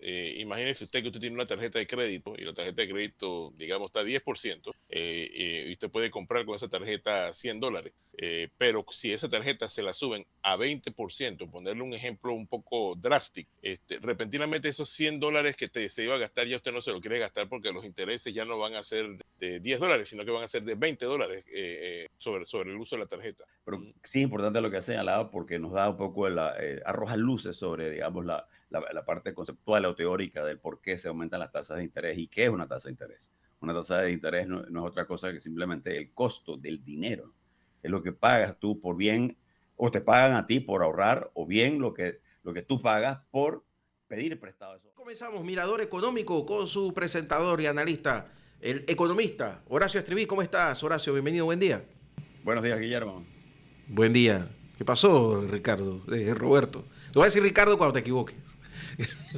imagínese usted que usted tiene una tarjeta de crédito y la tarjeta de crédito, digamos, está a 10%, y usted puede comprar con esa tarjeta $100. Pero si esa tarjeta se la suben a 20%, ponerle un ejemplo un poco drástico, repentinamente esos $100 que se iba a gastar ya usted no se lo quiere gastar porque los intereses ya no van a ser de $10, sino que van a ser de $20 sobre el uso de la tarjeta. Pero sí es importante lo que ha señalado porque nos da un poco arroja luces sobre, digamos, la parte conceptual o teórica del por qué se aumentan las tasas de interés y qué es una tasa de interés. Una tasa de interés no es otra cosa que simplemente el costo del dinero. Es lo que pagas tú por bien, o te pagan a ti por ahorrar, o bien lo que tú pagas por pedir prestado eso. Comenzamos Mirador Económico con su presentador y analista, el economista Horacio Estriví. ¿Cómo estás, Horacio? Bienvenido, buen día. Buenos días, Guillermo. Buen día. ¿Qué pasó, Ricardo? Roberto. Te voy a decir Ricardo cuando te equivoques.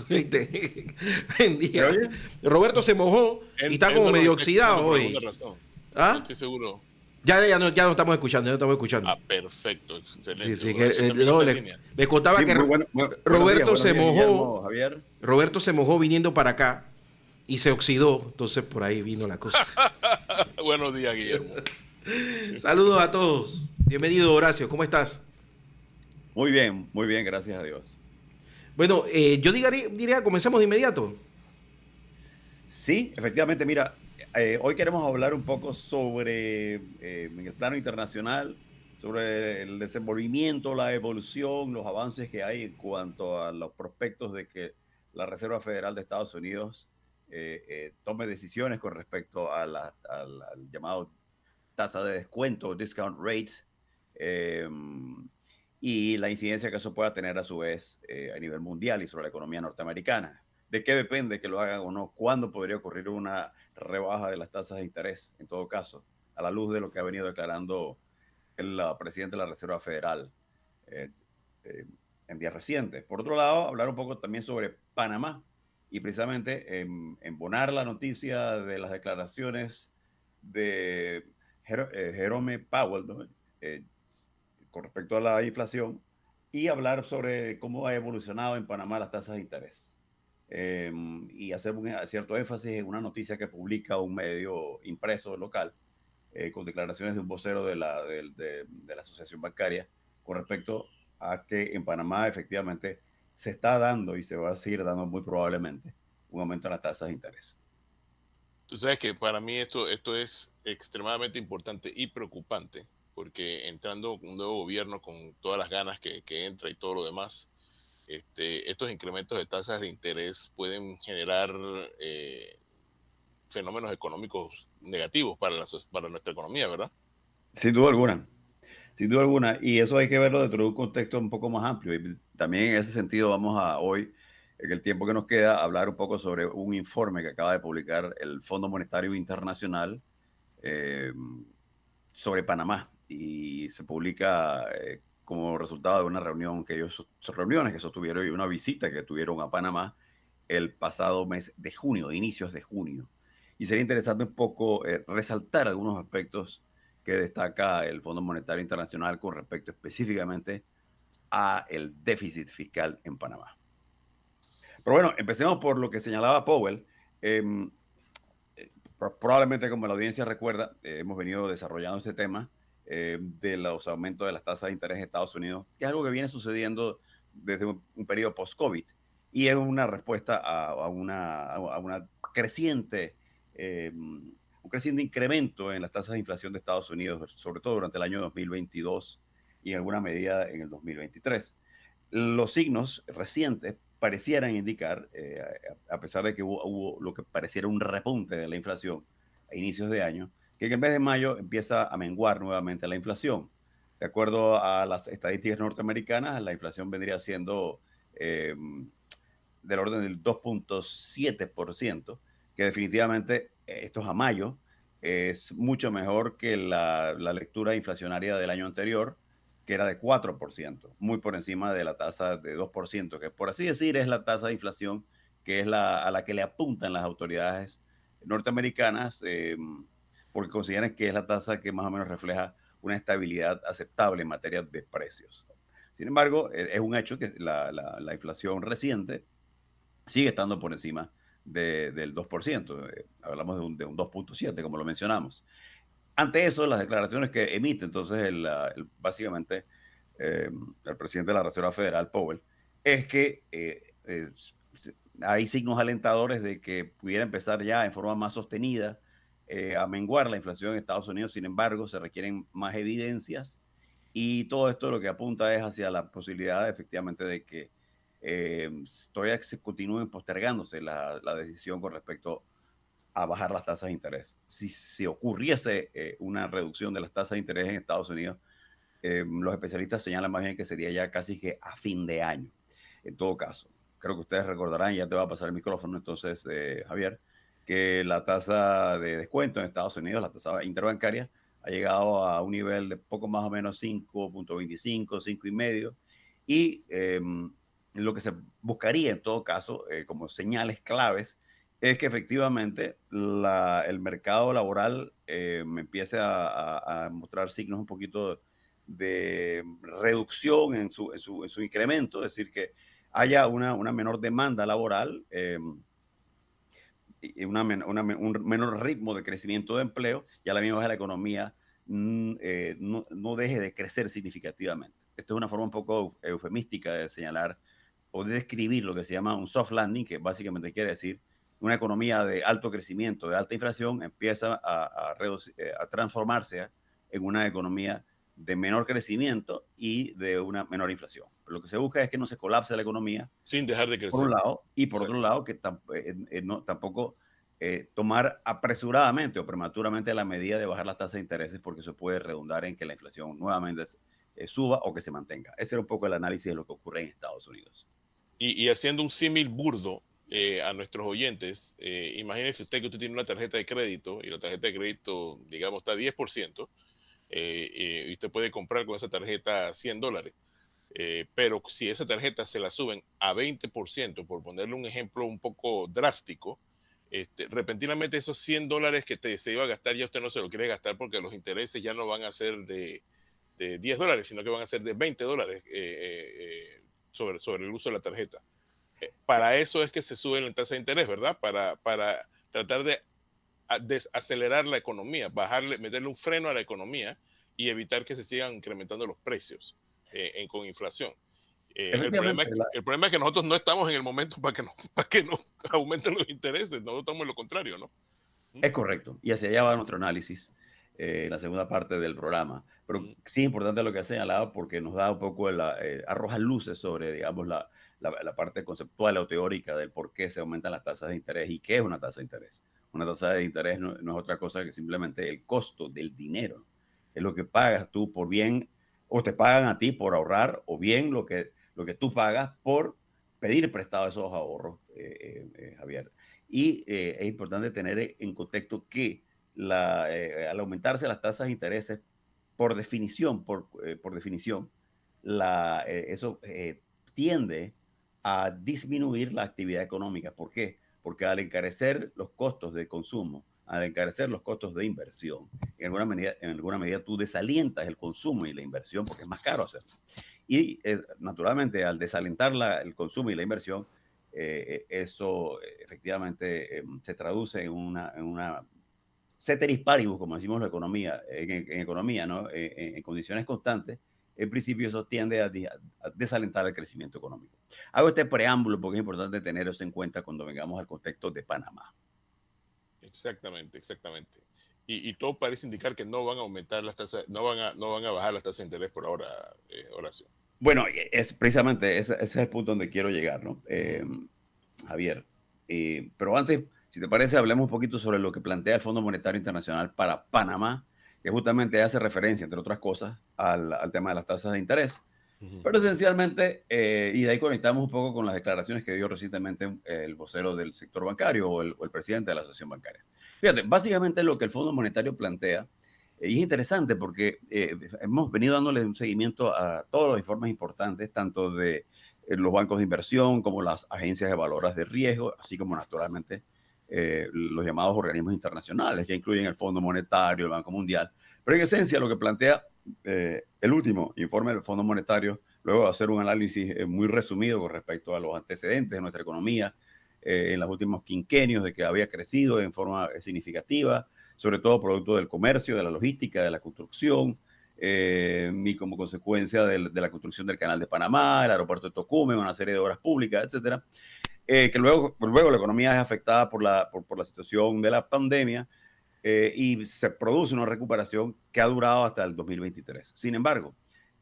Buen ¿Me día. oye? Roberto se mojó y está Él como no nos medio está escuchando oxidado por hoy. alguna razón. No ¿Ah? estoy seguro. Ya no estamos escuchando, ya no estamos escuchando. Ah, perfecto, Sí, excelente. sí, que, Horacio también no, está en línea. le contaba Sí, que buenos Roberto se días, mojó. Guillermo, Javier. Roberto se mojó viniendo para acá y se oxidó, entonces por ahí vino la cosa. Buenos días, Guillermo. Saludos a todos. Bienvenido, Horacio, ¿cómo estás? Muy bien, gracias a Dios. Bueno, yo diría, comencemos de inmediato. Sí, efectivamente, mira, hoy queremos hablar un poco sobre, en el plano internacional, sobre el desenvolvimiento, la evolución, los avances que hay en cuanto a los prospectos de que la Reserva Federal de Estados Unidos tome decisiones con respecto al llamado tasa de descuento, discount rate, eh, y la incidencia que eso pueda tener a su vez a nivel mundial y sobre la economía norteamericana. ¿De qué depende que lo hagan o no? ¿Cuándo podría ocurrir una rebaja de las tasas de interés? En todo caso, a la luz de lo que ha venido declarando el presidente de la Reserva Federal eh, eh, en días recientes. Por otro lado, hablar un poco también sobre Panamá y precisamente embonar la noticia de las declaraciones de Jerome Powell, ¿no? Con respecto a la inflación y hablar sobre cómo ha evolucionado en Panamá las tasas de interés. Y hacer un cierto énfasis en una noticia que publica un medio impreso local con declaraciones de un vocero de la asociación bancaria con respecto a que en Panamá efectivamente se está dando y se va a seguir dando muy probablemente un aumento en las tasas de interés. Tú sabes que para mí esto es extremadamente importante y preocupante, porque entrando un nuevo gobierno con todas las ganas que entra y todo lo demás, estos incrementos de tasas de interés pueden generar fenómenos económicos negativos para nuestra economía, ¿verdad? Sin duda alguna, sin duda alguna. Y eso hay que verlo dentro de un contexto un poco más amplio. Y también en ese sentido vamos a hoy, en el tiempo que nos queda, hablar un poco sobre un informe que acaba de publicar el Fondo Monetario Internacional eh, sobre Panamá. Y se publica como resultado de una reunión que ellos, reuniones que sostuvieron y una visita que tuvieron a Panamá el pasado mes de junio, de inicios de junio. Y sería interesante un poco resaltar algunos aspectos que destaca el Fondo Monetario Internacional con respecto específicamente a el déficit fiscal en Panamá. Pero bueno, empecemos por lo que señalaba Powell. Eh, Probablemente, como la audiencia recuerda, hemos venido desarrollando este tema de los aumentos de las tasas de interés en Estados Unidos, que es algo que viene sucediendo desde un periodo post-COVID y es una respuesta a una creciente, un creciente incremento en las tasas de inflación de Estados Unidos, sobre todo durante el año 2022 y en alguna medida en el 2023. Los signos recientes parecieran indicar, a pesar de que hubo lo que pareciera un repunte de la inflación a inicios de año, que en el mes de mayo empieza a menguar nuevamente la inflación. De acuerdo a las estadísticas norteamericanas, la inflación vendría siendo del orden del 2.7%, que definitivamente esto es a mayo, es mucho mejor que la lectura inflacionaria del año anterior, que era de 4%, muy por encima de la tasa de 2%, que por así decir es la tasa de inflación que es a la que le apuntan las autoridades norteamericanas, porque consideran que es la tasa que más o menos refleja una estabilidad aceptable en materia de precios. Sin embargo, es un hecho que la inflación reciente sigue estando por encima del 2%. Hablamos de un 2.7, como lo mencionamos. Ante eso, las declaraciones que emite entonces básicamente el presidente de la Reserva Federal, Powell, es que hay signos alentadores de que pudiera empezar ya en forma más sostenida a menguar la inflación en Estados Unidos. Sin embargo, se requieren más evidencias y todo esto lo que apunta es hacia la posibilidad efectivamente de que todavía se continúen postergándose la decisión con respecto a bajar las tasas de interés. Si ocurriese una reducción de las tasas de interés en Estados Unidos, los especialistas señalan más bien que sería ya casi que a fin de año. En todo caso, creo que ustedes recordarán, y ya te va a pasar el micrófono entonces, Javier, que la tasa de descuento en Estados Unidos, la tasa interbancaria, ha llegado a un nivel de poco más o menos 5.25, 5,5, y lo que se buscaría en todo caso, como señales claves, es que efectivamente el mercado laboral empiece a mostrar signos un poquito de reducción en su incremento, es decir, que haya una menor demanda laboral, y un menor ritmo de crecimiento de empleo, y a la misma vez la economía no deje de crecer significativamente. Esto es una forma un poco eufemística de señalar o de describir lo que se llama un soft landing, que básicamente quiere decir una economía de alto crecimiento, de alta inflación, empieza a transformarse en una economía de menor crecimiento y de una menor inflación. Pero lo que se busca es que no se colapse la economía, sin dejar de por un crecer. lado, y por Exacto. otro lado, que tampoco tomar apresuradamente o prematuramente la medida de bajar las tasas de intereses, porque eso puede redundar en que la inflación nuevamente suba o que se mantenga. Ese era un poco el análisis de lo que ocurre en Estados Unidos. Y haciendo un símil burdo a nuestros oyentes, imagínese usted que usted tiene una tarjeta de crédito y la tarjeta de crédito, digamos, está a 10%, y usted puede comprar con esa tarjeta $100. Pero si esa tarjeta se la suben a 20%, por ponerle un ejemplo un poco drástico, repentinamente esos $100 que se iba a gastar, ya usted no se lo quiere gastar porque los intereses ya no van a ser de $10, sino que van a ser de $20 sobre el uso de la tarjeta. Para eso es que se sube la tasa de interés, ¿verdad? Para tratar de desacelerar la economía, meterle un freno a la economía y evitar que se sigan incrementando los precios con inflación. Efectivamente, El problema es que nosotros no estamos en el momento para que nos aumenten los intereses, nosotros estamos en lo contrario, ¿no? es correcto, y hacia allá va nuestro análisis, la segunda parte del programa. Pero sí es importante lo que ha señalado porque nos da un poco, arroja luces sobre, digamos, la parte conceptual o teórica del por qué se aumentan las tasas de interés y qué es una tasa de interés. Una tasa de interés no es otra cosa que simplemente el costo del dinero. Es lo que pagas tú por bien, o te pagan a ti por ahorrar, o bien lo que tú pagas por pedir prestado esos ahorros, Javier. Y es importante tener en contexto que al aumentarse las tasas de intereses, por definición, por definición, eso tiende a disminuir la actividad económica. ¿Por qué? Porque al encarecer los costos de consumo, al encarecer los costos de inversión, en alguna medida tú desalientas el consumo y la inversión porque es más caro hacerlo. Y naturalmente, al desalentar el consumo y la inversión, eso efectivamente se traduce en una ceteris paribus, como decimos en economía, ¿no? En condiciones constantes. En principio eso tiende a desalentar el crecimiento económico. Hago este preámbulo porque es importante tener eso en cuenta cuando vengamos al contexto de Panamá. Exactamente, exactamente. Y todo parece indicar que no van a aumentar las tasas, no van a bajar las tasas de interés por ahora, Horacio. Bueno, es precisamente ese es el punto donde quiero llegar, ¿no? Javier. Pero antes, si te parece, hablemos un poquito sobre lo que plantea el Fondo Monetario Internacional para Panamá, que justamente hace referencia, entre otras cosas, al tema de las tasas de interés. Pero esencialmente, y de ahí conectamos un poco con las declaraciones que dio recientemente el vocero del sector bancario o el presidente de la asociación bancaria. Fíjate, básicamente lo que el Fondo Monetario plantea, y es interesante porque hemos venido dándole un seguimiento a todos los informes importantes, tanto de los bancos de inversión como las agencias de valores de riesgo, así como naturalmente los llamados organismos internacionales, que incluyen el Fondo Monetario, el Banco Mundial. Pero en esencia lo que plantea el último informe del Fondo Monetario, luego de hacer un análisis muy resumido con respecto a los antecedentes de nuestra economía, en los últimos quinquenios, de que había crecido en forma significativa, sobre todo producto del comercio, de la logística, de la construcción, y como consecuencia de la construcción del Canal de Panamá, el aeropuerto de Tocumen, una serie de obras públicas, etcétera, que luego la economía es afectada por la situación de la pandemia, y se produce una recuperación que ha durado hasta el 2023. Sin embargo,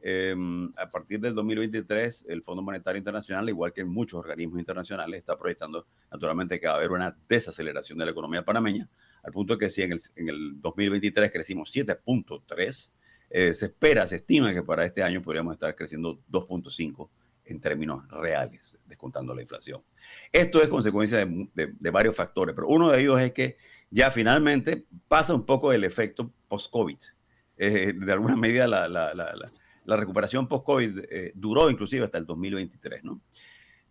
a partir del 2023, el Fondo Monetario Internacional, igual que muchos organismos internacionales, está proyectando naturalmente que va a haber una desaceleración de la economía panameña, al punto que si en el 2023 crecimos 7.3, se estima que para este año podríamos estar creciendo 2.5 en términos reales, descontando la inflación. Esto es consecuencia de varios factores, pero uno de ellos es que ya finalmente pasa un poco el efecto post-COVID. De alguna medida la recuperación post-COVID duró inclusive hasta el 2023, ¿no?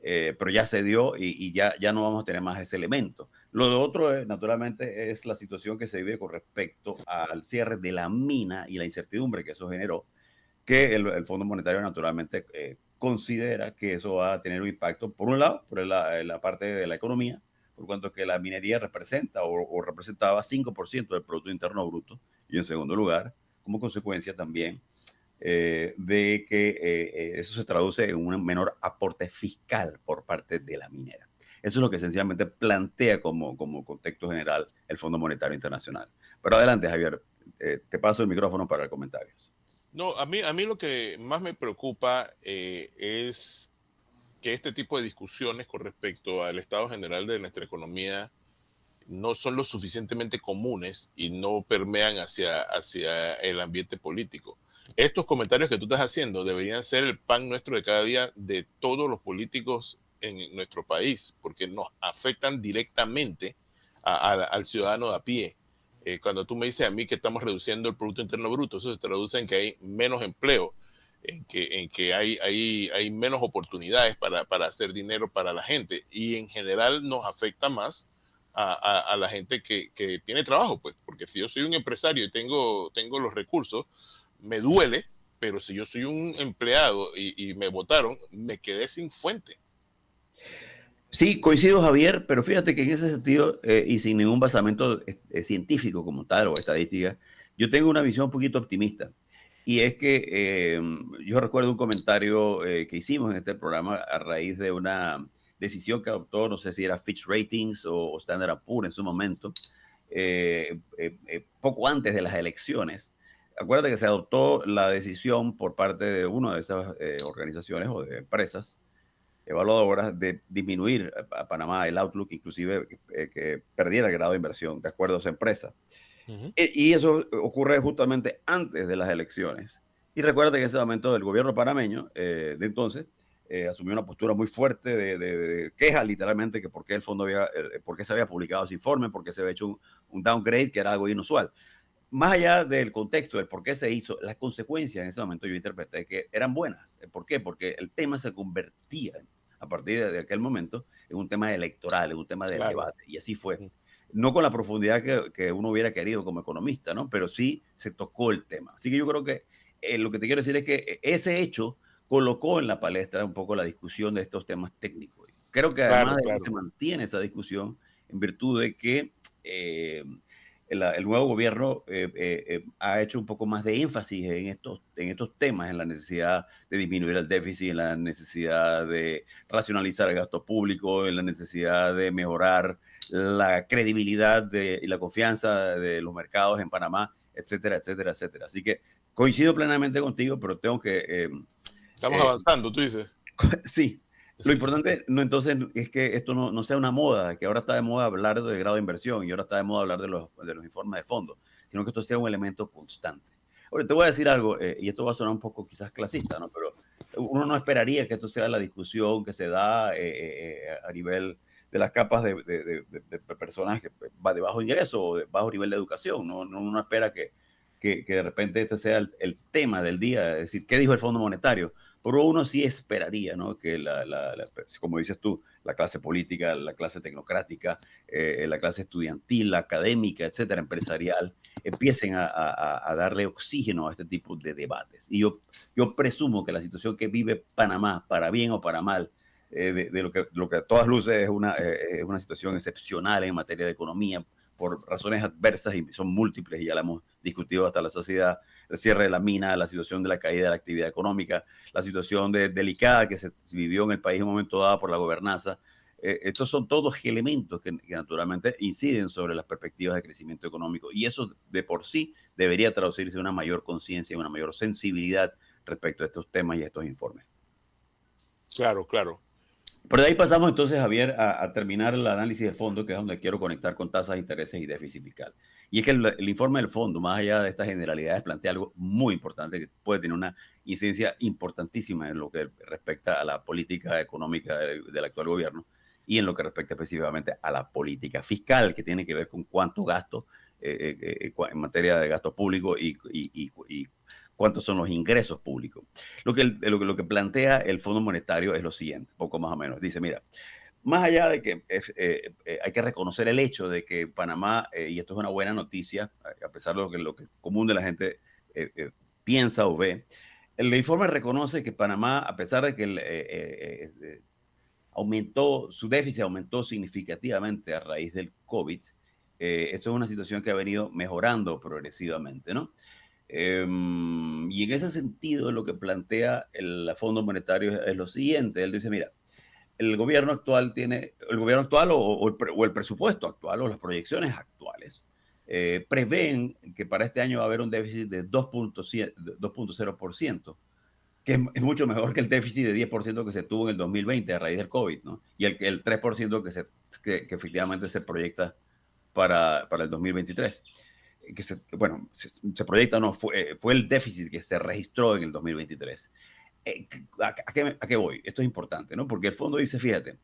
Pero ya se dio y ya no vamos a tener más ese elemento. Lo otro, naturalmente, es la situación que se vive con respecto al cierre de la mina y la incertidumbre que eso generó, que el Fondo Monetario naturalmente considera que eso va a tener un impacto, por un lado, por la parte de la economía, por cuanto que la minería representa o representaba 5% del Producto Interno Bruto, y en segundo lugar, como consecuencia también de que eso se traduce en un menor aporte fiscal por parte de la minera. Eso es lo que sencillamente plantea como contexto general el Fondo Monetario Internacional. Pero adelante, Javier, te paso el micrófono para comentarios. No, a mí lo que más me preocupa es que este tipo de discusiones con respecto al estado general de nuestra economía no son lo suficientemente comunes y no permean hacia el ambiente político. Estos comentarios que tú estás haciendo deberían ser el pan nuestro de cada día de todos los políticos en nuestro país, porque nos afectan directamente al ciudadano de a pie. Cuando tú me dices a mí que estamos reduciendo el Producto Interno Bruto, eso se traduce en que hay menos empleo, en que hay menos oportunidades para hacer dinero para la gente, y en general nos afecta más a la gente que tiene trabajo, pues, porque si yo soy un empresario y tengo los recursos, me duele, pero si yo soy un empleado y me votaron, me quedé sin fuente. Sí, coincido, Javier, pero fíjate que en ese sentido, y sin ningún basamento científico como tal o estadística, yo tengo una visión un poquito optimista. Y es que yo recuerdo un comentario que hicimos en este programa a raíz de una decisión que adoptó, no sé si era Fitch Ratings o Standard & Poor's en su momento, poco antes de las elecciones. Acuérdate que se adoptó la decisión por parte de una de esas organizaciones o de empresas evaluadoras de disminuir a Panamá el outlook, inclusive que perdiera el grado de inversión de acuerdo a esa empresa. Y eso ocurre justamente antes de las elecciones. Y recuerda que en ese momento el gobierno panameño de entonces asumió una postura muy fuerte de queja, literalmente, que por qué el fondo por qué se había publicado ese informe, por qué se había hecho un downgrade que era algo inusual. Más allá del contexto, del por qué se hizo, las consecuencias en ese momento yo interpreté que eran buenas. ¿Por qué? Porque el tema se convertía a partir de aquel momento en un tema electoral, en un tema del debate. Y así fue. No con la profundidad que uno hubiera querido como economista, ¿no? Pero sí se tocó el tema. Así que yo creo que lo que te quiero decir es que ese hecho colocó en la palestra un poco la discusión de estos temas técnicos. Creo que además se mantiene esa discusión en virtud de que el nuevo gobierno ha hecho un poco más de énfasis en estos temas, en la necesidad de disminuir el déficit, en la necesidad de racionalizar el gasto público, en la necesidad de mejorar la credibilidad y la confianza de los mercados en Panamá, etcétera, etcétera, etcétera. Así que coincido plenamente contigo, pero tengo que... Estamos avanzando, tú dices. Sí. Lo importante entonces es que esto no sea una moda, que ahora está de moda hablar del grado de inversión y ahora está de moda hablar de los informes de fondo, sino que esto sea un elemento constante. Ahora, te voy a decir algo, y esto va a sonar un poco quizás clasista, ¿no? Pero uno no esperaría que esto sea la discusión que se da a nivel de las capas de personas que va de bajo ingreso o de bajo nivel de educación. Uno espera que de repente este sea el tema del día, es decir, ¿qué dijo el Fondo Monetario? Pero uno sí esperaría, ¿no? Que como dices tú, la clase política, la clase tecnocrática, la clase estudiantil, la académica, etcétera, empresarial, empiecen a darle oxígeno a este tipo de debates. Y yo presumo que la situación que vive Panamá, para bien o para mal, de lo que a todas luces es una situación excepcional en materia de economía por razones adversas y son múltiples y ya la hemos discutido hasta la saciedad, el cierre de la mina, la situación de la caída de la actividad económica, la situación delicada que se vivió en el país en un momento dado por la gobernanza. Estos son todos elementos que naturalmente inciden sobre las perspectivas de crecimiento económico y eso de por sí debería traducirse en una mayor conciencia, una mayor sensibilidad respecto a estos temas y a estos informes. Claro, claro. Por ahí pasamos entonces, Javier, a terminar el análisis del fondo, que es donde quiero conectar con tasas de intereses y déficit fiscal. Y es que el informe del fondo, más allá de estas generalidades, plantea algo muy importante que puede tener una incidencia importantísima en lo que respecta a la política económica del actual gobierno y en lo que respecta específicamente a la política fiscal, que tiene que ver con cuánto gasto en materia de gasto público y cuántos son los ingresos públicos. Lo que plantea el Fondo Monetario es lo siguiente, poco más o menos. Dice, mira, más allá de que hay que reconocer el hecho de que Panamá, y esto es una buena noticia, a pesar de lo que común de la gente piensa o ve, el informe reconoce que Panamá, a pesar de que su déficit aumentó significativamente a raíz del COVID, eso es una situación que ha venido mejorando progresivamente, ¿no? Y en ese sentido, lo que plantea el Fondo Monetario es lo siguiente. Él dice, mira, el gobierno actual o el presupuesto actual o las proyecciones actuales prevén que para este año va a haber un déficit de 2.0%, que es mucho mejor que el déficit de 10% que se tuvo en el 2020 a raíz del COVID, ¿no? Y el 3% que efectivamente se proyecta para el 2023. Bueno, se proyecta, no, fue el déficit que se registró en el 2023. ¿A qué voy? Esto es importante, ¿no? Porque el fondo dice, fíjate,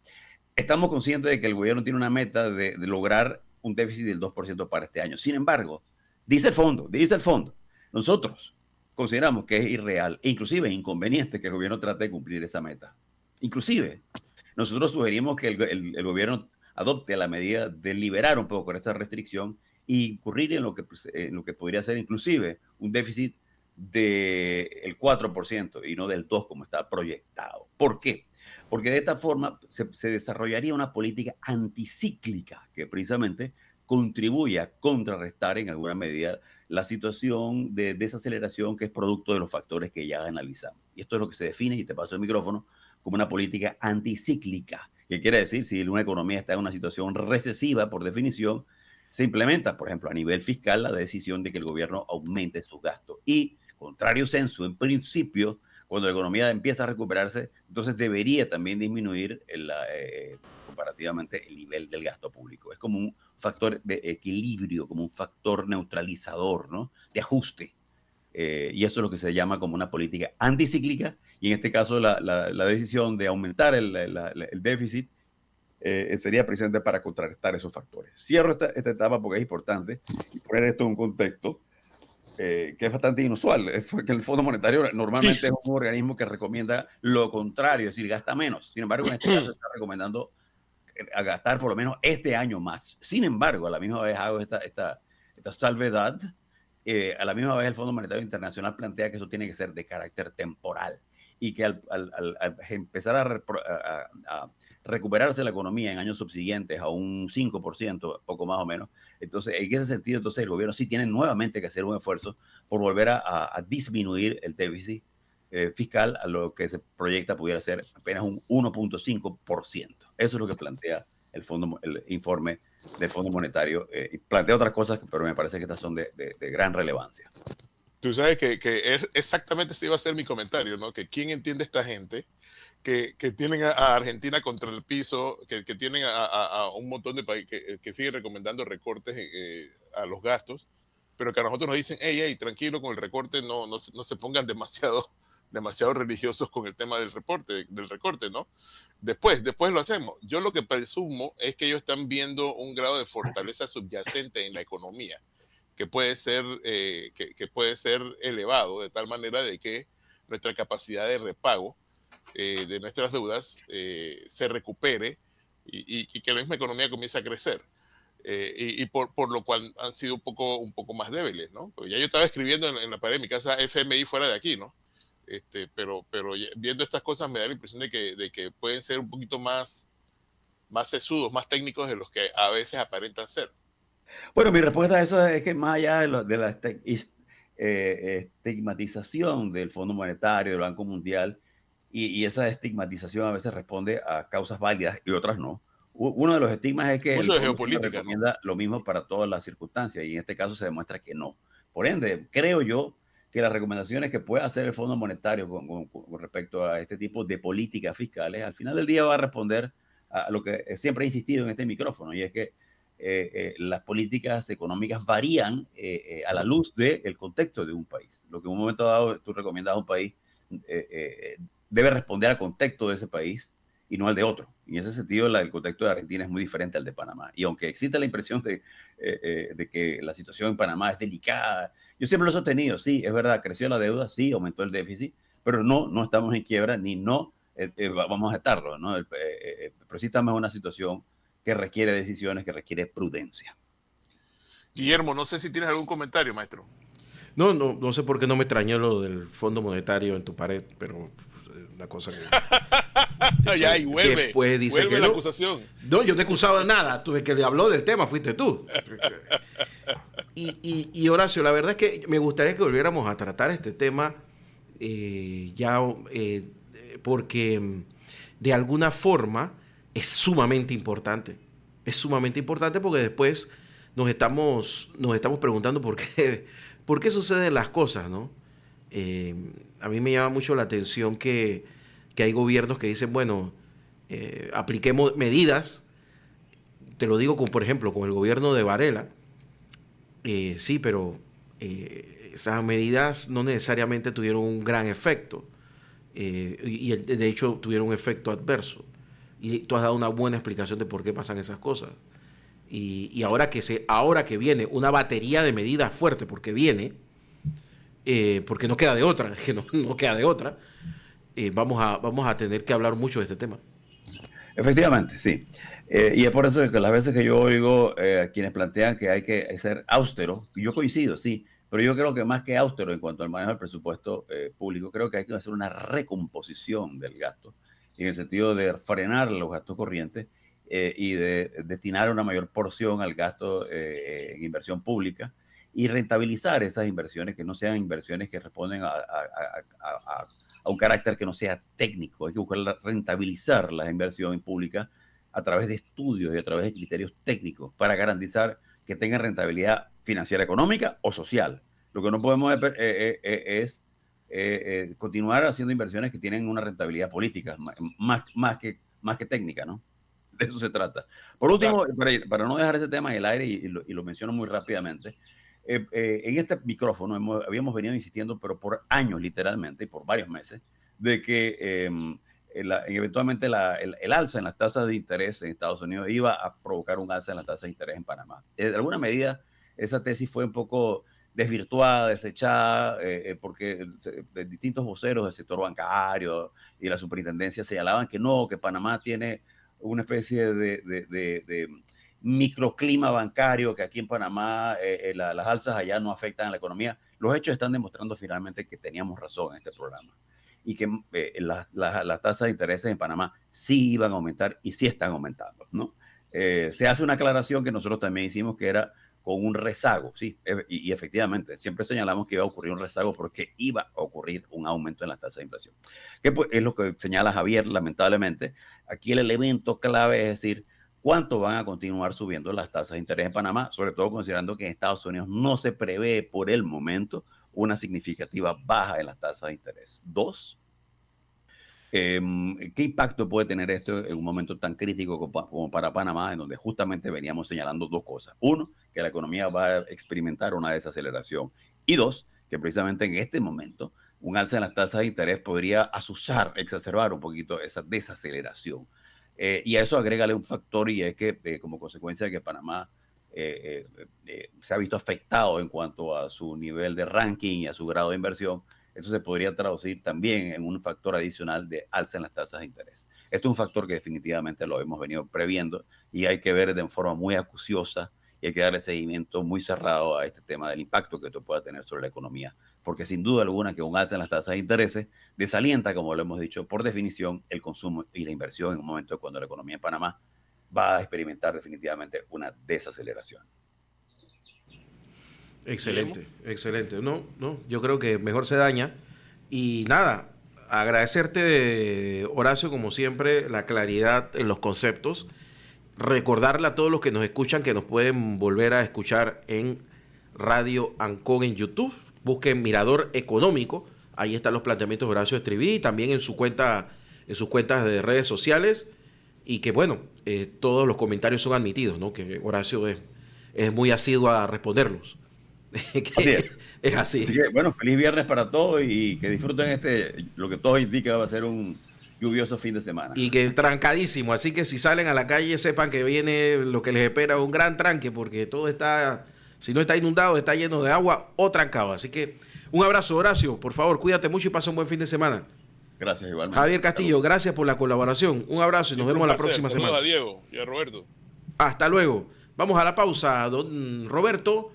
estamos conscientes de que el gobierno tiene una meta de lograr un déficit del 2% para este año. Sin embargo, dice el fondo, nosotros consideramos que es irreal e inclusive inconveniente que el gobierno trate de cumplir esa meta. Inclusive, nosotros sugerimos que el gobierno adopte la medida de liberar un poco esa restricción e incurrir en lo que podría ser inclusive un déficit del 4% y no del 2% como está proyectado. ¿Por qué? Porque de esta forma se desarrollaría una política anticíclica que precisamente contribuye a contrarrestar en alguna medida la situación de desaceleración que es producto de los factores que ya analizamos. Y esto es lo que se define, y te paso el micrófono, como una política anticíclica. ¿Qué quiere decir? Si una economía está en una situación recesiva, por definición, se implementa, por ejemplo, a nivel fiscal, la decisión de que el gobierno aumente sus gastos. Y, contrario sensu, en principio, cuando la economía empieza a recuperarse, entonces debería también disminuir comparativamente el nivel del gasto público. Es como un factor de equilibrio, como un factor neutralizador, ¿no? De ajuste. Y eso es lo que se llama como una política anticíclica. Y en este caso, la decisión de aumentar el déficit sería precisamente para contrarrestar esos factores. Cierro esta etapa porque es importante y poner esto en un contexto que es bastante inusual. Fue que el Fondo Monetario normalmente es un organismo que recomienda lo contrario, es decir, gasta menos. Sin embargo, en este caso está recomendando a gastar por lo menos este año más. Sin embargo, a la misma vez hago esta salvedad. A la misma vez el Fondo Monetario Internacional plantea que eso tiene que ser de carácter temporal y que al empezar a recuperarse la economía en años subsiguientes a un 5%, poco más o menos, entonces en ese sentido entonces el gobierno sí tiene nuevamente que hacer un esfuerzo por volver a disminuir el déficit fiscal a lo que se proyecta pudiera ser apenas un 1.5%. Eso es lo que plantea el informe del Fondo Monetario. Y plantea otras cosas, pero me parece que estas son de gran relevancia. Tú sabes que es exactamente ese iba a ser mi comentario, ¿no? Que quién entiende esta gente que tienen a Argentina contra el piso, que tienen a un montón de países que siguen recomendando recortes a los gastos, pero que a nosotros nos dicen, hey, tranquilo con el recorte, no se pongan demasiado religiosos con el tema del recorte, ¿no? Después lo hacemos. Yo lo que presumo es que ellos están viendo un grado de fortaleza subyacente en la economía que puede ser elevado de tal manera de que nuestra capacidad de repago de nuestras deudas se recupere y que la misma economía comience a crecer. Y por lo cual han sido un poco más débiles, ¿no? Porque ya yo estaba escribiendo en la pared de mi casa FMI fuera de aquí, ¿no? pero viendo estas cosas me da la impresión de que pueden ser un poquito más sesudos, más técnicos de los que a veces aparentan ser. Bueno, mi respuesta a eso es que más allá de la estigmatización del Fondo Monetario, del Banco Mundial, y esa estigmatización a veces responde a causas válidas y otras no. Uno de los estigmas es que el Mucho de fondo siempre geopolítica, ¿no? recomienda lo mismo para todas las circunstancias y en este caso se demuestra que no. Por ende, creo yo que las recomendaciones que puede hacer el Fondo Monetario con respecto a este tipo de políticas fiscales, al final del día va a responder a lo que siempre he insistido en este micrófono, y es que las políticas económicas varían a la luz del contexto de un país. Lo que en un momento dado tú recomiendas a un país debe responder al contexto de ese país y no al de otro. Y en ese sentido, el contexto de Argentina es muy diferente al de Panamá. Y aunque existe la impresión de que la situación en Panamá es delicada, yo siempre lo he sostenido, sí, es verdad, creció la deuda, sí, aumentó el déficit, pero no estamos en quiebra ni vamos a estarlo, ¿no? Pero sí estamos en una situación que requiere decisiones, que requiere prudencia. Guillermo, no sé si tienes algún comentario, maestro. No sé por qué no me extrañó lo del Fondo Monetario en tu pared, pero una cosa que, Ya, y vuelve, después dice vuelve que la no. acusación. No, yo no he acusado de nada. Tú, el que le habló del tema fuiste tú. Y Horacio, la verdad es que me gustaría que volviéramos a tratar este tema porque de alguna forma es sumamente importante. Es sumamente importante porque después nos estamos preguntando por qué suceden las cosas, ¿no? A mí me llama mucho la atención que hay gobiernos que dicen, bueno, apliquemos medidas. Te lo digo, por ejemplo, con el gobierno de Varela. Sí, pero esas medidas no necesariamente tuvieron un gran efecto. De hecho tuvieron un efecto adverso. Y tú has dado una buena explicación de por qué pasan esas cosas. Y ahora que viene una batería de medidas fuerte, porque no queda de otra, que no queda de otra, vamos a tener que hablar mucho de este tema. Efectivamente, sí. Y es por eso que las veces que yo oigo a quienes plantean que hay que ser austero, yo coincido, sí, pero yo creo que más que austero en cuanto al manejo del presupuesto público, creo que hay que hacer una recomposición del gasto, en el sentido de frenar los gastos corrientes y de destinar una mayor porción al gasto en inversión pública y rentabilizar esas inversiones, que no sean inversiones que responden a un carácter que no sea técnico. Hay que buscar rentabilizar la inversión pública a través de estudios y a través de criterios técnicos para garantizar que tengan rentabilidad financiera, económica o social. Lo que no podemos es continuar haciendo inversiones que tienen una rentabilidad política, más que técnica, ¿no? De eso se trata. Por último, claro, para no dejar ese tema en el aire, y lo menciono muy rápidamente, en este micrófono habíamos venido insistiendo, pero por años literalmente, y por varios meses, de que eventualmente el alza en las tasas de interés en Estados Unidos iba a provocar un alza en las tasas de interés en Panamá. De alguna medida, esa tesis fue un poco desvirtuada, desechada, porque de distintos voceros del sector bancario y la superintendencia señalaban que no, que Panamá tiene una especie de microclima bancario, que aquí en Panamá las alzas allá no afectan a la economía. Los hechos están demostrando finalmente que teníamos razón en este programa y que las tasas de intereses en Panamá sí iban a aumentar y sí están aumentando, ¿no? Se hace una aclaración que nosotros también hicimos, que era con un rezago, sí, y efectivamente, siempre señalamos que iba a ocurrir un rezago porque iba a ocurrir un aumento en las tasas de inflación. Que pues, es lo que señala Javier, lamentablemente. Aquí el elemento clave es decir, ¿cuánto van a continuar subiendo las tasas de interés en Panamá? Sobre todo considerando que en Estados Unidos no se prevé por el momento una significativa baja en las tasas de interés. Dos, ¿qué impacto puede tener esto en un momento tan crítico como para Panamá, en donde justamente veníamos señalando dos cosas? Uno, que la economía va a experimentar una desaceleración. Y dos, que precisamente en este momento un alza en las tasas de interés podría azuzar, exacerbar un poquito esa desaceleración. Y a eso agrégale un factor, y es que como consecuencia de que Panamá se ha visto afectado en cuanto a su nivel de ranking y a su grado de inversión, eso se podría traducir también en un factor adicional de alza en las tasas de interés. Esto es un factor que definitivamente lo hemos venido previendo y hay que ver de forma muy acuciosa y hay que darle seguimiento muy cerrado a este tema del impacto que esto pueda tener sobre la economía, porque sin duda alguna que un alza en las tasas de interés desalienta, como lo hemos dicho, por definición, el consumo y la inversión en un momento cuando la economía en Panamá va a experimentar definitivamente una desaceleración. Excelente, excelente. No, yo creo que mejor se daña. Y nada, agradecerte, Horacio, como siempre, la claridad en los conceptos. Recordarle a todos los que nos escuchan que nos pueden volver a escuchar en Radio Ancón en YouTube. Busquen Mirador Económico. Ahí están los planteamientos de Horacio Estriví y también en su cuenta, en sus cuentas de redes sociales. Y que bueno, todos los comentarios son admitidos, ¿no? Que Horacio es muy asiduo a responderlos. Así es. Es así. Así que, bueno, feliz viernes para todos y que disfruten lo que todos indican va a ser un lluvioso fin de semana. Y que trancadísimo, así que si salen a la calle sepan que viene lo que les espera, un gran tranque, porque todo está, si no está inundado, está lleno de agua o trancado. Así que un abrazo, Horacio, por favor, cuídate mucho y pasa un buen fin de semana. Gracias, igualmente. Javier Castillo, gracias por la colaboración. Un abrazo y nos vemos la próxima semana. Saludos a Diego y a Roberto. Hasta luego. Vamos a la pausa, don Roberto,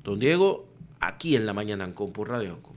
don Diego, aquí en La Mañana Ancón por Radio Ancón.